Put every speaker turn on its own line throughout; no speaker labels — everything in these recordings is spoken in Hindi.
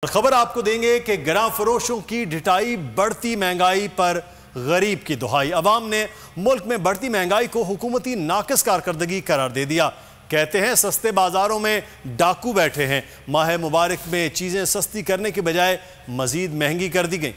खबर आपको देंगे कि गिरां फरोशों की ढिठाई, बढ़ती महंगाई पर गरीब की दुहाई। अवाम ने मुल्क में बढ़ती महंगाई को हुकूमती नाकिस कारकर्दगी करार दे दिया। कहते हैं सस्ते बाजारों में डाकू बैठे हैं। माह मुबारक में चीजें सस्ती करने के बजाय मजीद महंगी कर दी गई।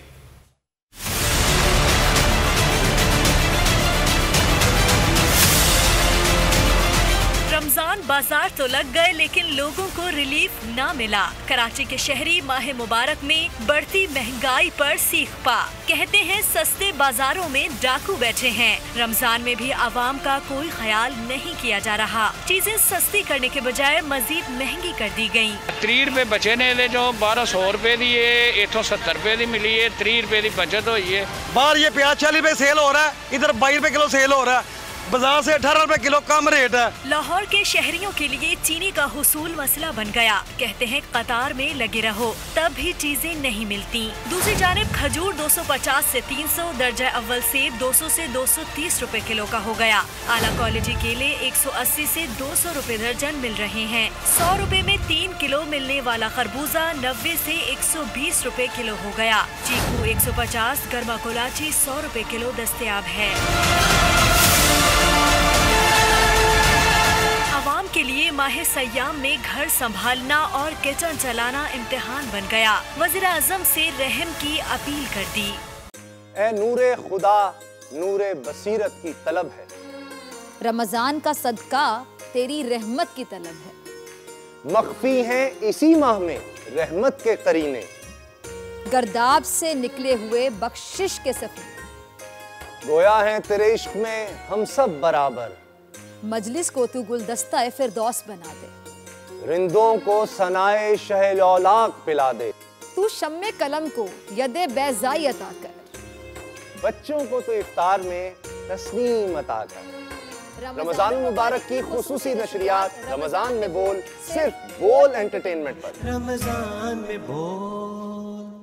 रमजान बाजार तो लग गए लेकिन लोगों को रिलीफ ना मिला। कराची के शहरी माह मुबारक में बढ़ती महंगाई पर सीख पा। कहते हैं सस्ते बाजारों में डाकू बैठे हैं। रमजान में भी आवाम का कोई ख्याल नहीं किया जा रहा। चीजें सस्ती करने के बजाय मजीद महंगी कर दी गयी।
30 रुपए बचे ने जो 1200 रुपए दी है, 170 रुपए दी मिली है, 30 रुपए की बचत हुई है।
बाहर ये प्याज 40 रुपए सेल हो रहा है, इधर 22 रुपए किलो सेल हो रहा है, बाजार से 18 रुपए किलो कम रेट है।
लाहौर के शहरियों के लिए चीनी का हुसूल मसला बन गया। कहते हैं कतार में लगे रहो तब भी चीजें नहीं मिलती। दूसरी जानिब खजूर 250 से 300, दर्जा अव्वल सेब 200 से 230 रुपए किलो का हो गया। आला क्वालिटी केले 180 से 200 रुपए दर्जन मिल रहे हैं। 100 रुपए में 3 किलो मिलने वाला खरबूजा 90 से 120 रुपए किलो हो गया। चीकू 150, गर्मा कोलाची 100 रुपए किलो दस्तयाब है। आवाम के लिए माह सयाम में घर संभालना और किचन चलाना इम्तिहान बन गया। वज़ीर आज़म से रहम की अपील कर दी।
ए नूरे खुदा, नूरे बसीरत की तलब है।
रमजान का सदका तेरी रहमत की तलब है।
मख्फी हैं इसी माह में रहमत के करीने।
गर्दाब से निकले हुए बख्शिश के सफीने।
गोया हैं तेरे इश्क में हम सब बराबर।
मजलिस को तू गुलदस्ता फिरदौस बना दे।
रिंदों को सनाए शहलौलाक पिला दे।
तू शम्मे कलम को यदे बैज़ाई अता कर।
बच्चों को तो इफ्तार में तस्नीम अता कर। रमजान मुबारक की खुसूसी नशरियात रमजान में बोल, सिर्फ बोल एंटरटेनमेंट पर।
रमजान में बोल।